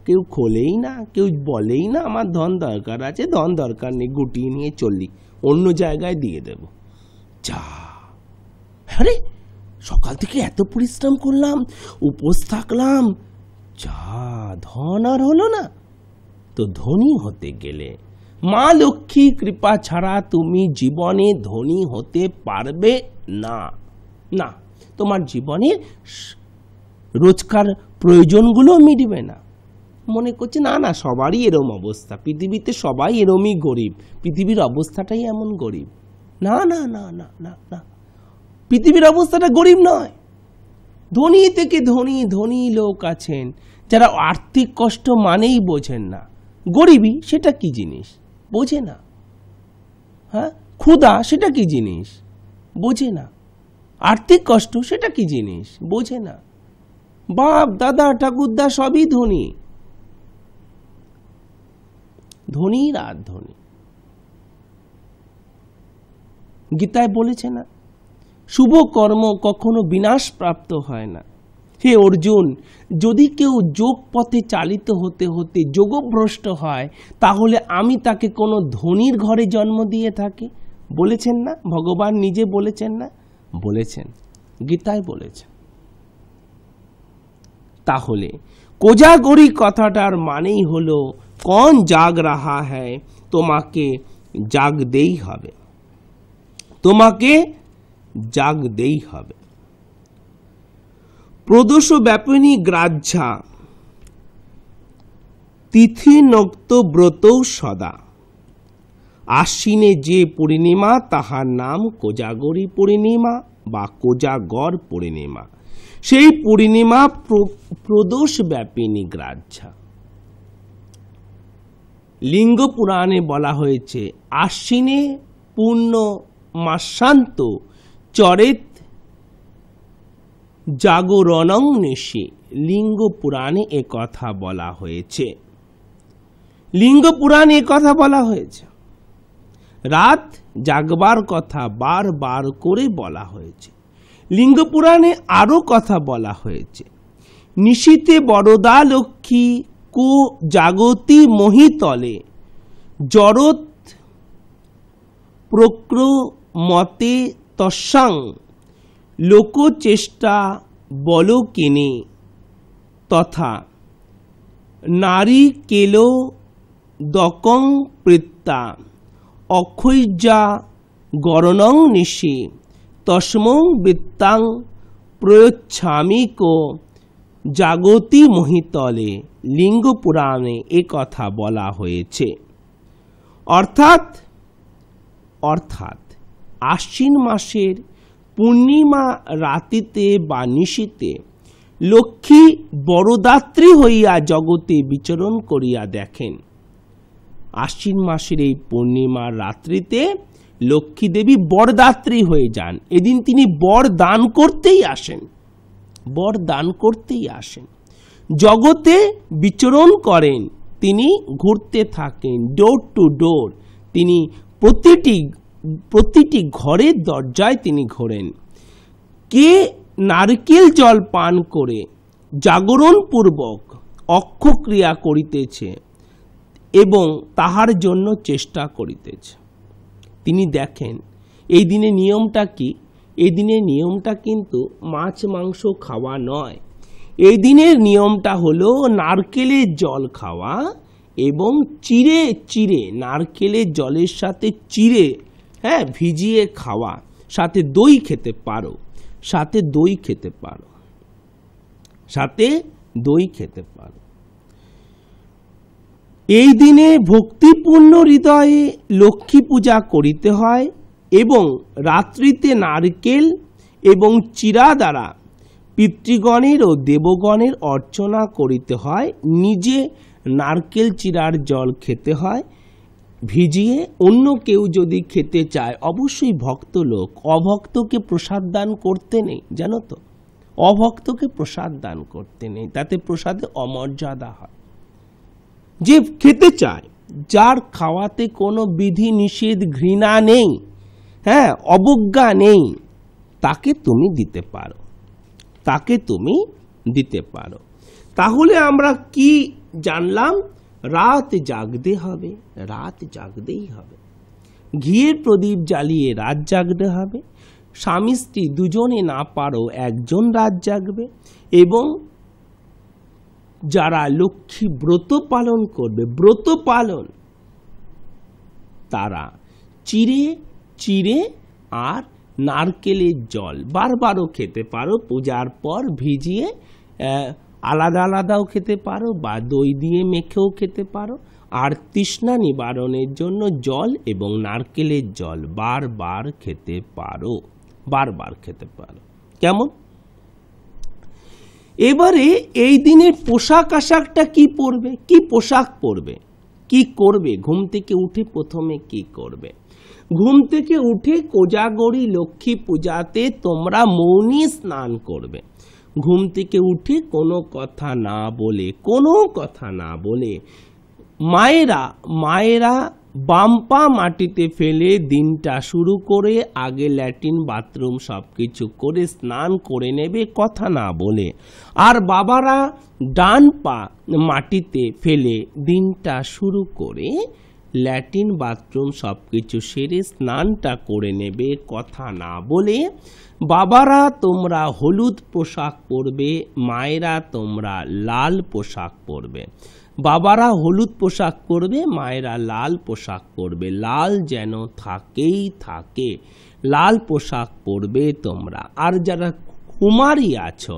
A: কেউ খোলেই না, কেউ বলেই না আমার ধন দরকার আছে, ধন দরকার নেই, গুটিয়ে নিয়ে চললি, অন্য জায়গায় দিয়ে দেব। যা, আরে সকাল থেকে এত পরিশ্রম করলাম, উপোস থাকলাম, যা ধন আর হলো না। তো ধনী হতে গেলে মা লক্ষ্মী কৃপা ছাড়া তুমি জীবনে ধনী হতে পারবে না। তোমার জীবনে রোজকার প্রয়োজনগুলো মিটবে না। মনে করছে না সবারই এরম অবস্থা, পৃথিবীতে সবাই এরমই গরিব, পৃথিবীর অবস্থাটাই এমন গরিব। না, পৃথিবীর অবস্থাটা গরিব নয়। ধনী থেকে ধনী লোক আছেন যারা আর্থিক কষ্ট মানেই বোঝেন না। গরিবী সেটা কি জিনিস বোঝে না, হ্যাঁ, ক্ষুধা সেটা কি জিনিস বোঝে না, আর্থিক কষ্ট সেটা কি জিনিস বোঝে না। বাপ দাদা ঠাকুরদা সবই ধনী রাত ধনী। গীতায় বলেছে না, শুভ কর্ম কখনো বিনাশ প্রাপ্ত হয় না। হে অর্জুন, যদি কেউ যোগ পথে চালিত হতে হতে যোগভ্রষ্ট হয়, তাহলে আমি তাকে কোনো ধনীর ঘরে জন্ম দিয়ে থাকি। বলেছেন না ভগবান নিজে, বলেছেন না? বলেছেন, গীতায় বলেছেন। তাহলে কোজাগরি কথাটার মানেই হলো কौन জাগ রাহা হ্যায়, তোমাকে জাগতেই হবে, তোমাকে জাগতেই হবে। প্রদোষ ব্যাপিনী গ্রাহ্যা তিথি নক্ত ব্রত সদা, আশ্বিনে যে পূর্ণিমা তাহার নাম কোজাগরী পূর্ণিমা বা কোজাগর পূর্ণিমা। সেই পূর্ণিমা প্রদোষ ব্যাপিনী গ্রাহ্যা। লিঙ্গ পুরাণে বলা হয়েছে আশ্বিনে পূর্ণ মাসান্ত চরেত জাগরণং নিশি। লিঙ্গ পুরাণে এ কথা বলা হয়েছে, রাত জাগবার কথা বারবার করে বলা হয়েছে। লিঙ্গ পুরাণে আরো কথা বলা হয়েছে, নিশীতে বরদা লক্ষ্মী কো জাগতি মহিতলে, জড়ত প্রক্রমতে তস্যাং লোকচেষ্টা বল কেনে, তথা নারী কেলো দকং প্রত্যা অক্ষৈজা গরণং নিশি, তস্মং বৃত্তাং প্রয়চ্ছামি কো জাগতি মহিতলে লিঙ্গ পুরাণে এ কথা বলা হয়েছে। অর্থাৎ আশ্বিন মাসের পূর্ণিমা রাতিতে বা নিশীতে লক্ষ্মী বড়দাত্রী হইয়া জগতে বিচরণ করিয়া দেখেন। আশ্বিন মাসের এই পূর্ণিমার রাত্রিতে লক্ষ্মী দেবী বরদাত্রী হয়ে যান। এদিন তিনি বর দান করতেই আসেন, জগতে বিচরণ করেন। তিনি ঘুরতে থাকেন ডোর টু ডোর। তিনি প্রতিটি ঘরের দরজায় তিনি ঘোরেন। কে নারকেল জল পান করে জাগরণ পূর্বক অক্ষক্রিয়া করিতেছে এবং তাহার জন্য চেষ্টা করিতেছে, তিনি দেখেন। এই দিনে নিয়মটা কি? এই দিনের নিয়মটা কিন্তু মাছ মাংস খাওয়া নয়। এই দিনের নিয়মটা হলো নারকেলের জল খাওয়া এবং চিড়ে নারকেলের জলের সাথে চিড়ে ভিজিয়ে খাওয়া, সাথে দই খেতে পারো। এই দিনে ভক্তিপূর্ণ হৃদয়ে লক্ষ্মী পূজা করিতে হয় এবং রাত্রিতে নারকেল এবং চিড়া দ্বারা পিতৃগণের ও দেবগণের অর্চনা করিতে হয়। নিজে নারকেল চিড়ার জল খেতে হয় ভিজিয়ে। অন্য কেউ যদি খেতে চায়, অবশ্যই ভক্ত লোক, অভক্তকে প্রসাদ দান করতে নেই, জানো তো? অভক্তকে প্রসাদ দান করতে নেই, তাতে প্রসাদে অমর্যাদা হয়। যে খেতে চায়, যার খাওয়াতে কোনো বিধি নিষেধ ঘৃণা নেই, অবজ্ঞা নেই, তাকে তুমি দিতে পারো। তাহলে আমরা কি জানলাম? রাত জাগতেই হবে। ঘিয়ের প্রদীপ জ্বালিয়ে রাত জাগতে হবে। স্বামী স্ত্রী দুজনে না পারো একজন রাত জাগবে। এবং যারা লক্ষ্মী ব্রত পালন করবে, তারা চিড়ে আর নারকেলের জল বারবারও খেতে পারো। পূজার পর ভিজিয়ে আলাদা আলাদাও খেতে পারো বা দই দিয়ে মেখেও খেতে পারো। আর তৃষ্ণা নিবারণের জন্য জল এবং নারকেলের জল বারবার খেতে পারো। কেমন? এবারে এই দিনের পোশাক আশাকটা কি পোশাক পরবে, কি করবে? ঘুম থেকে উঠে প্রথমে কি করবে? ঘুম থেকে উঠে কোজাগরী লক্ষ্মী পূজাতে তোমরা মৌনী স্নান করবে। ঘুম থেকে উঠে কোনো কথা না বলে মায়েরা বাম পা মাটিতে ফেলে দিনটা শুরু করে আগে ল্যাট্রিন বাথরুম সবকিছু করে স্নান করে নেবে, কথা না বলে। আর বাবারা ডান পা মাটিতে ফেলে দিনটা শুরু করে ল্যাট্রিন বাথরুম সবকিছু সেরে স্নানটা করে নেবে, কথা না বলে। বাবারা তোমরা হলুদ পোশাক পরবে, মায়েরা তোমরা লাল পোশাক পরবে। বাবারা হলুদ পোশাক পরবে, মায়েরা লাল পোশাক পরবে। লাল যেন থাকেই থাকে, লাল পোশাক পরবে তোমরা। আর যারা কুমারী আছো,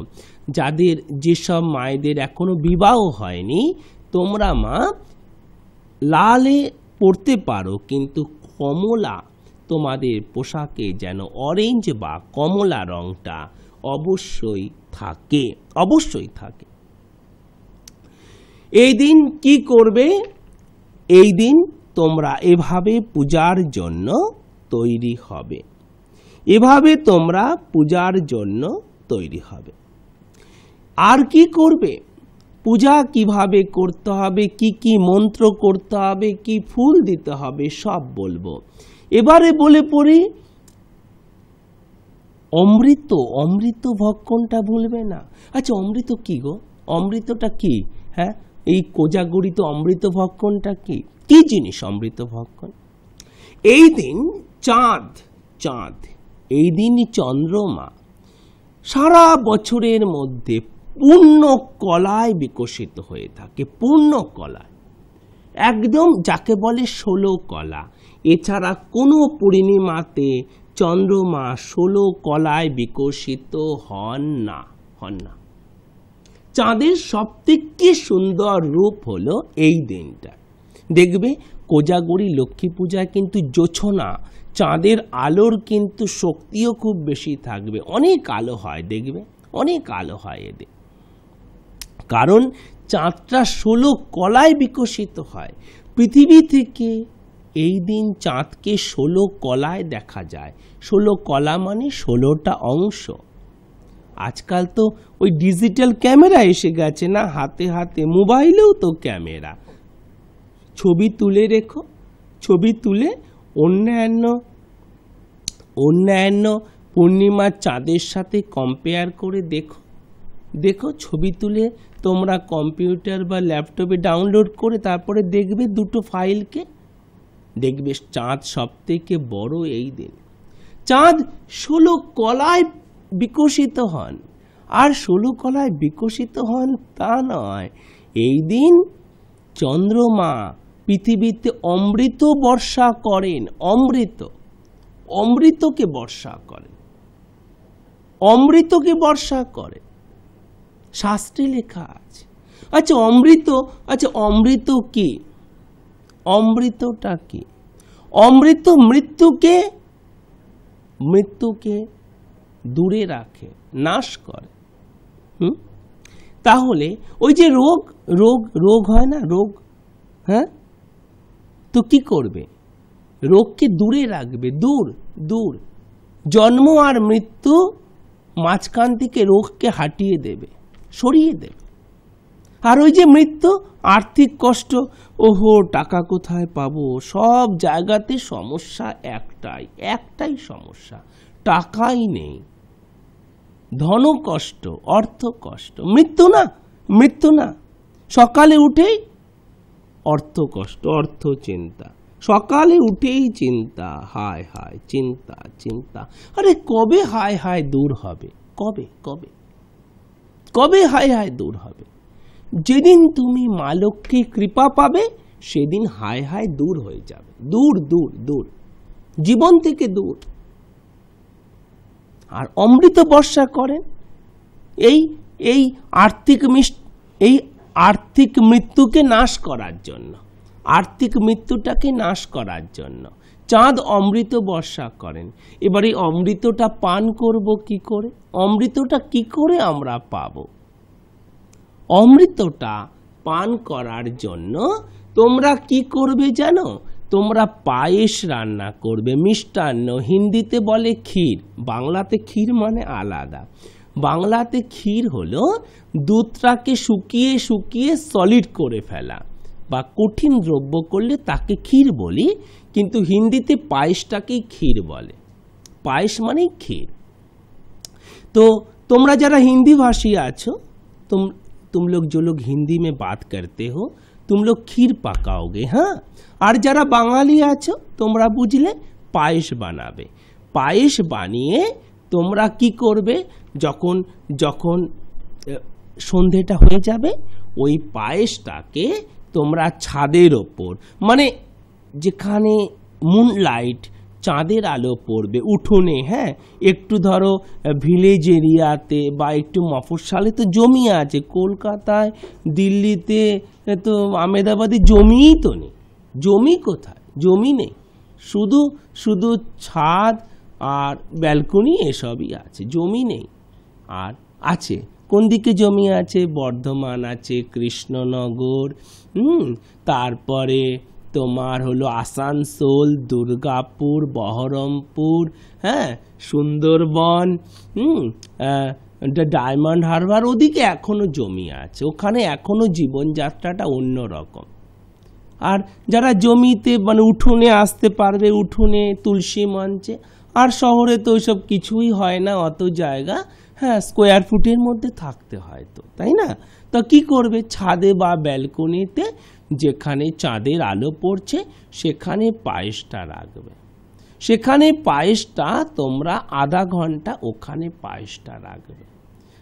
A: যাদের যেসব মায়েদের এখনো বিবাহ হয়নি, তোমরা মা লালে পরতে পারো, কিন্তু কমলা তোমাদের পোশাকে যেন অরেঞ্জ বা কমলা রংটা অবশ্যই থাকে। এই দিন কি করবে? এই দিন তোমরা এভাবে পূজার জন্য তৈরি হবে। আর কি করবে? পূজা কিভাবে করতে হবে, কি মন্ত্র করতে হবে, কি ফুল দিতে হবে, সব বলবো। এবারে বলে পড়ি অমৃত ভক্ষণটা ভুলবে না। আচ্ছা, অমৃত কি গো? অমৃতটা কি? এই কোজাগরিতে অমৃত ভক্ষণটা কি জিনিস? অমৃত ভক্ষণ এই দিন চাঁদ, এই দিন চন্দ্রমা সারা বছরের মধ্যে পূর্ণ কলায় বিকশিত হয়ে থাকে। পূর্ণ কলায়, একদম যাকে বলে 16 কলা। এছাড়া কোনো পূর্ণিমাতে চন্দ্রমা 16 কলায় বিকশিত হন না। চাঁদের সবথেকে সুন্দর রূপ হলো এই দিনটা। দেখবে কোজাগরি লক্ষ্মী পূজায় কিন্তু জোছনা চাঁদের আলোর কিন্তু শক্তিও খুব বেশি থাকবে, অনেক আলো হয়, দেখবে অনেক আলো হয় এদের। কারণ চাঁদটা 16 কলায় বিকশিত হয়। পৃথিবী থেকে এই দিন চাঁদকে 16 কলায় দেখা যায়। 16 কলা মানে 16টা অংশ। আজকাল তো ওই ডিজিটাল ক্যামেরা এসে গেছে না, হাতে হাতে, মোবাইলেও তো ক্যামেরা। ছবি তুলে রেখো, ছবি তুলে অন্যান্য পূর্ণিমার চাঁদের সাথে কম্পেয়ার করে দেখো। দেখো ছবি তুলে তোমরা কম্পিউটার বা ল্যাপটপে ডাউনলোড করে তারপরে দেখবে দুটো ফাইলকে, দেখবে চাঁদ সব থেকে বড় এই দিন। চাঁদ 16 কলায় বিকশিত হন। আর 16 কলায় বিকশিত হন তা নয়, এই দিন চন্দ্রমা পৃথিবীতে অমৃত বর্ষা করেন। অমৃতকে বর্ষা করেন, অমৃতকে বর্ষা করেন, শাস্ত্রে লেখা আছে। আচ্ছা অমৃত কি? অমৃতটা কি? অমৃত মৃত্যুকে দূরে রাখে, নাশ করে। তাহলে ওই যে রোগ হয় না, রোগ, হ্যাঁ, তো কি করবে? রোগকে দূরে রাখবে, দূর। জন্ম আর মৃত্যু মাঝখান থেকে রোগকে হাটিয়ে দেবে, সরিয়ে দেবে। আর ওই যে মৃত্যু, আর্থিক কষ্ট, ওহো টাকা কোথায় পাবো, সব জায়গাতে সমস্যা একটাই সমস্যা, টাকাই নেই। ধন কষ্ট, অর্থ কষ্ট, মৃত্যু না। সকালে উঠেই অর্থ কষ্ট, অর্থ চিন্তা, সকালে উঠেই চিন্তা, হায় চিন্তা। আরে কবে হায় দূর হবে? কবে হায় দূর হবে? যেদিন তুমি মা লক্ষ্মীর কৃপা পাবে সেদিন হায় দূর হয়ে যাবে, দূর, জীবন থেকে দূর। আর অমৃত বর্ষা করেন এই আর্থিক মৃত্যুকে নাশ করার জন্য, আর্থিক মৃত্যুটাকে নাশ করার জন্য চাঁদ অমৃত বর্ষা করেন। এবার এই অমৃতটা পান করব কি করে? অমৃতটা কি করে আমরা পাবো? অমৃতটা পান করার জন্য তোমরা কি করবে জানো? তোমরা পায়েস রান্না করবে, মিষ্টান্ন, হিন্দিতে বলে ক্ষীর, বাংলাতে ক্ষীর মানে আলাদা। বাংলাতে ক্ষীর হলো দুধটাকে শুকিয়ে সলিড করে ফেলা বা কঠিন দ্রব্য করলে তাকে ক্ষীর বলি, কিন্তু হিন্দিতে পায়েসটাকেই ক্ষীর বলে। পায়েস মানেই ক্ষীর। तो तुमरा जरा हिंदी भाषी आछो, तुम लोग जो लोग हिंदी में बात करते हो तुम लोग खीर पकाओगे, हाँ। और जरा बांगाली आछो তোমরা বুঝলে পায়েস বানাবে। পায়েস বানিয়ে তোমরা কি করবে, যখন যখন সন্ধ্যেটা হয়ে যাবে ওই পায়েসটাকে তোমরা ছাদের ওপর, মানে যেখানে মুনলাইট চাঁদের আলো পড়বে উঠোনে, হ্যাঁ, একটু ধরো ভিলেজ এরিয়াতে বা একটু মফস্বলে তো জমি আছে, কলকাতায় দিল্লিতে তো আহমেদাবাদে জমিই তো নেই। জমি কোথায়? জমি নেই, শুধু শুধু ছাদ আর ব্যালকনি এসবই আছে, জমি নেই। আর আছে কোন দিকে জমি আছে? বর্ধমান আছে, কৃষ্ণনগর, তারপরে তোমার হলো আসানসোল, দুর্গাপুর, বহরমপুর, হ্যাঁ, সুন্দরবন, ডায়মন্ড হারবার, ওদিকে এখনো জমি আছে, ওখানে এখনো জীবনযাত্রাটা অন্যরকম। আর যারা জমিতে মানে উঠোনে আসতে পারবে, উঠোনে তুলসী মঞ্চে, আর শহরে তো ওইসব কিছুই হয় না, অত জায়গা, হ্যাঁ, স্কোয়ার ফুটের মধ্যে থাকতে হয় তো, তাই না? তো কি করবে, ছাদে বা ব্যালকনিতে যেখানে চাঁদের আলো পড়ছে সেখানে পায়েসটা রাখবে। সেখানে পায়েসটা তোমরা আধা ঘন্টা ওখানে পায়েসটা রাখবে,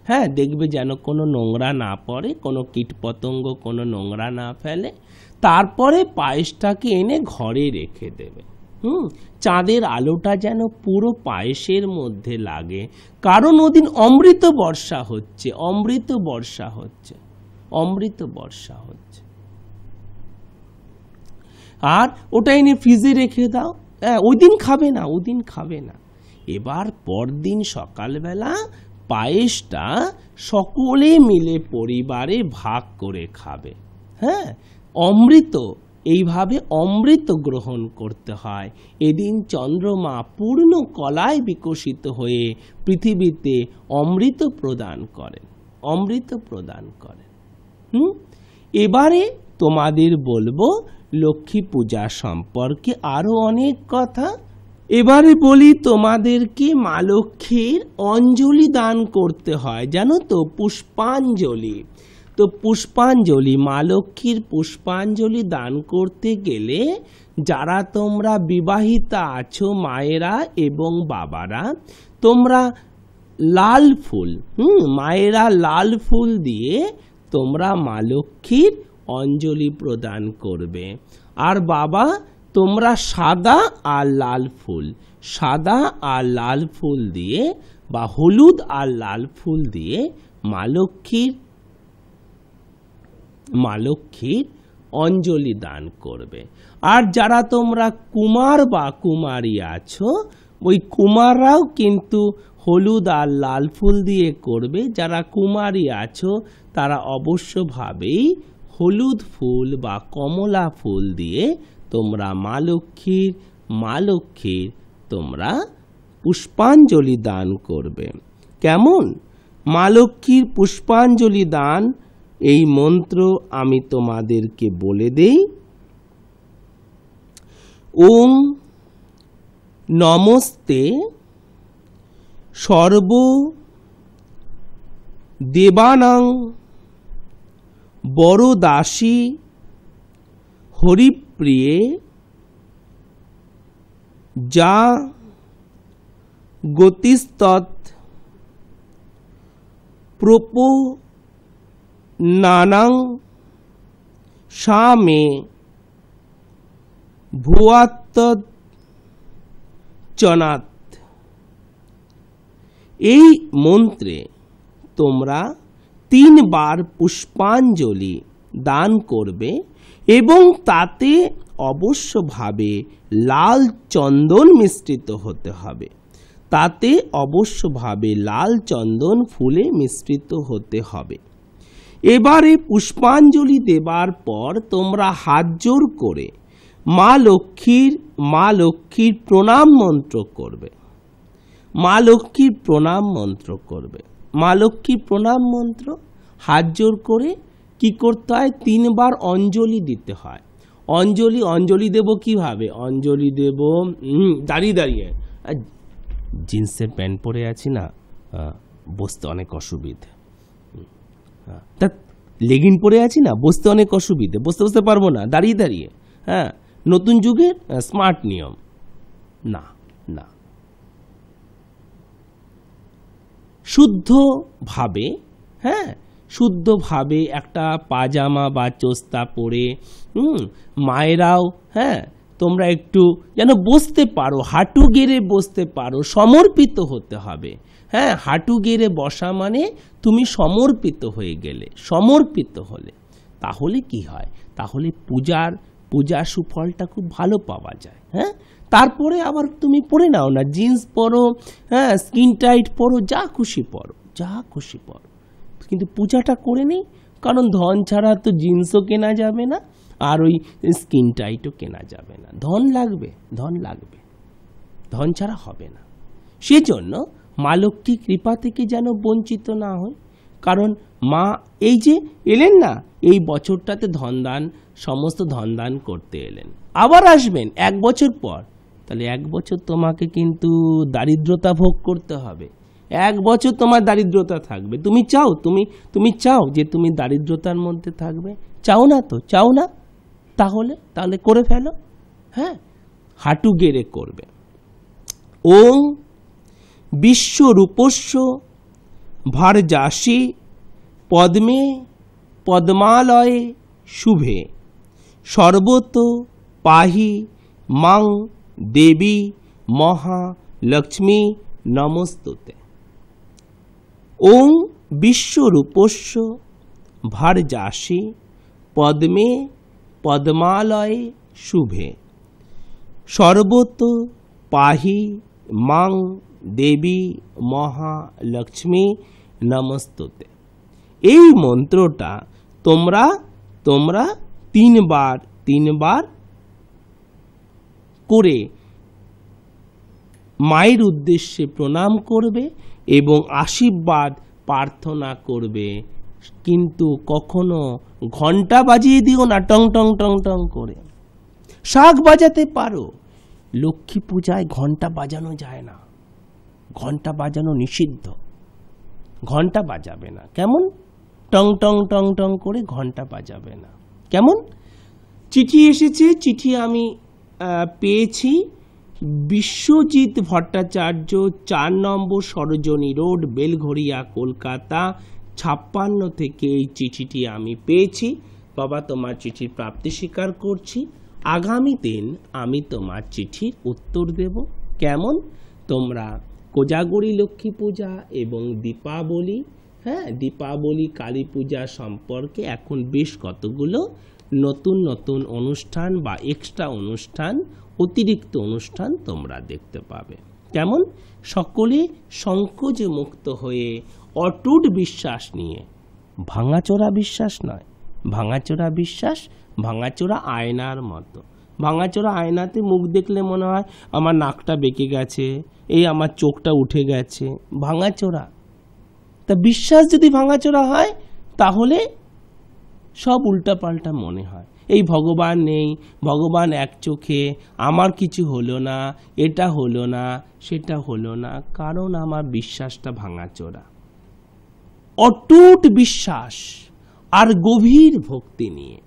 A: হ্যাঁ, দেখবে যেন কোনো নোংরা না পড়ে, কোনো কীটপতঙ্গ কোনো নোংরা না ফেলে। তারপরে পায়েসটাকে এনে ঘরে রেখে দেবে। চাঁদের আলোটা যেন পুরো পায়েসের মধ্যে লাগে, কারণ ওদিন অমৃত বর্ষা হচ্ছে, অমৃত বর্ষা হচ্ছে, অমৃত বর্ষা হচ্ছে। আর ওটা এনে ফ্রিজে রেখে দাও, ওই দিন খাবে না, ওই দিন খাবে না। এবার পরদিন সকালবেলা পায়েসটা সকলে মিলে পরিবারে ভাগ করে খাবে। হ্যাঁ, অমৃত, এইভাবে অমৃত গ্রহণ করতে হয়। এদিন চন্দ্রমা পূর্ণ কলায় বিকশিত হয়ে পৃথিবীতে অমৃত প্রদান করেন, অমৃত প্রদান করেন। এবারে তোমাদের বলবো লক্ষ্মী পূজা সম্পর্কে আরো অনেক কথা। এবারে বলি তোমাদেরকে মা লক্ষ্মীর অঞ্জলি দান করতে হয়, জানো তো, পুষ্পাঞ্জলি। তো পুষ্পাঞ্জলি, মা লক্ষ্মীর পুষ্পাঞ্জলি দান করতে গেলে যারা তোমরা বিবাহিতা আছো মায়েরা এবং বাবারা, তোমরা লাল ফুল, মায়েরা লাল ফুল দিয়ে তোমরা মা লক্ষ্মীর অঞ্জলি প্রদান করবে। আর বাবা, তোমরা সাদা আর লাল ফুল, সাদা আর লাল ফুল দিয়ে বা হলুদ আর লাল ফুল দিয়ে মা লক্ষ্মীর অঞ্জলি দান করবে। আর যারা তোমরা কুমার বা কুমারী আছো, ওই কুমাররাও কিন্তু হলুদ আর লাল ফুল দিয়ে করবে। যারা কুমারী আছো তারা অবশ্যভাবেই হলুদ ফুল বা কমলা ফুল দিয়ে তোমরা মা লক্ষ্মীর তোমরা পুষ্পাঞ্জলি দান করবে। কেমন? মা লক্ষ্মীর পুষ্পাঞ্জলি দান, এই মন্ত্র আমি তোমাদেরকে বলে দেই। ওম নমস্তে সর্ব দেবানাং বরদাসী হরিপ্রিয়ে যা গতিস্তৎ প্রপন্নানাং সা মে ভুয়াত্তৎ চনাৎ। এই মন্ত্রে তোমরা 3 বার পুষ্পাঞ্জলি দান করবে এবং তাতে অবশ্যভাবে লাল চন্দন মিশ্রিত হতে হবে, তাতে অবশ্যভাবে লাল চন্দন ফুলে মিশ্রিত হতে হবে। এবারে পুষ্পাঞ্জলি দেবার পর তোমরা হাত জোড় করে মা লক্ষ্মীর প্রণাম মন্ত্র করবে, মা লক্ষ্মীর প্রণাম মন্ত্র করবে। মা লক্ষ্মীর প্রণাম মন্ত্র হাত জোড় করে কি করতে হয়? 3 বার অঞ্জলি দিতে হয়। অঞ্জলি দেব কিভাবে? অঞ্জলি দেব দাঁড়িয়ে দাঁড়িয়ে। জিন্সের প্যান্ট পরে আছি না, বসতে অনেক অসুবিধে। তা লেগিন পরে আছি না, বসতে অনেক অসুবিধে, বসতে পারবো না, দাঁড়িয়ে দাঁড়িয়ে। হ্যাঁ, নতুন যুগের স্মার্ট নিয়ম। না না, শুদ্ধভাবে, হ্যাঁ, শুদ্ধভাবে একটা পাজামা বা চোস্তা পরে মায়েরাও, হ্যাঁ, তোমরা একটু যেন বসতে পারো, হাঁটু গেড়ে বসতে পারো, সমর্পিত হতে হবে। হ্যাঁ, হাঁটু গেড়ে বসা মানে তুমি সমর্পিত হয়ে গেলে, সমর্পিত হলে। তাহলে কি হয়? তাহলে পূজার সুফলটা খুব ভালো পাওয়া যায়। হ্যাঁ, তারপরে আবার তুমি পরে নাও না, জিন্স পরো, হ্যাঁ, স্কিন টাইট পরো, যা খুশি পরো, যা খুশি পরো, কিন্তু পূজাটা করে নেই। কারণ ধন ছাড়া তো জিন্সও কেনা যাবে না, আর ওই স্কিন টাইটও কেনা যাবে না। ধন লাগবে, ধন লাগবে, ধন ছাড়া হবে না। সেজন্য মা লক্ষ্মী কৃপা থেকে যেন বঞ্চিত না হয়। কারণ মা এই যে এলেন না, এই বছরটাতে ধনদান, সমস্ত ধনদান করতে এলেন, আবার আসবেন 1 বছর পর। তাহলে 1 বছর তোমাকে কিন্তু দারিদ্রতা ভোগ করতে হবে। 1 বছর তোমার দারিদ্রতা থাকবে। তুমি চাও যে তুমি দারিদ্রতার মধ্যে থাকবে? চাও না তো, চাও না, তাহলে করে ফেলো। হ্যাঁ, হাঁটু গেড়ে করবে। ওম বিশ্বরূপস্য ভারজাসী পদ্মে পদ্মালয়ে শুভে সর্বত পাহি মাং দেবী মহালক্ষ্মী নমস্তুতে। ওং বিশ্বরূপস্য ভার্যাসি পদ্মে পদ্মালয়ে শুভে সর্বত পাহি মাং দেবী মহালক্ষ্মী নমস্তুতে। এই মন্ত্রটা তোমরা তিনবার করে মায়ের উদ্দেশ্যে প্রণাম করবে এবং আশীর্বাদ প্রার্থনা করবে, কিন্তু কখনো ঘন্টা বাজিয়ে দিও না টং টং টং টং করে। শাঁখ বাজাতে পারো, লক্ষ্মী পূজায় ঘন্টা বাজানো যায় না, ঘন্টা বাজানো নিষিদ্ধ, ঘন্টা বাজাবে না। কেমন? টং টং টং টং করে ঘন্টা বাজাবে না। কেমন? চিঠি এসেছে, চিঠি আমি পেয়েছি। বিশ্বজিৎ ভট্টাচার্য, 4 নম্বর সরোজনী রোড, বেলঘরিয়া, কলকাতা 56 থেকে এই চিঠিটি আমি পেয়েছি। বাবা, তোমার চিঠির প্রাপ্তি স্বীকার করছি। আগামী দিন আমি তোমার চিঠির উত্তর দেব। কেমন? তোমরা কোজাগরী লক্ষ্মী পূজা এবং দীপাবলি, দীপাবলি কালী পূজা সম্পর্কে এখন বেশ কতগুলো নতুন অনুষ্ঠান বা এক্সট্রা অনুষ্ঠান, অতিরিক্ত অনুষ্ঠান তোমরা দেখতে পাবে। কেমন? সকলে সংকোচ মুক্ত হয়ে অটুট বিশ্বাস নিয়ে, ভাঙাচোরা বিশ্বাস নয়, ভাঙাচোরা বিশ্বাস ভাঙাচোরা আয়নার মতো। ভাঙাচোরা আয়নাতে মুখ দেখলে মনে হয় আমার নাকটা বেঁকে গেছে, এই আমার চোখটা উঠে গেছে, ভাঙাচোরা। তা বিশ্বাস যদি ভাঙাচোরা হয় তাহলে সব উল্টাপাল্টা মনে হয়। এই ভগবান নেই, ভগবান এক চোখে, আমার কিছু হলো না, এটা হলো না, সেটা হলো না, কারণ আমার বিশ্বাসটা ভাঙাচোরা। অটুট বিশ্বাস আর গভীর ভক্তি নিয়ে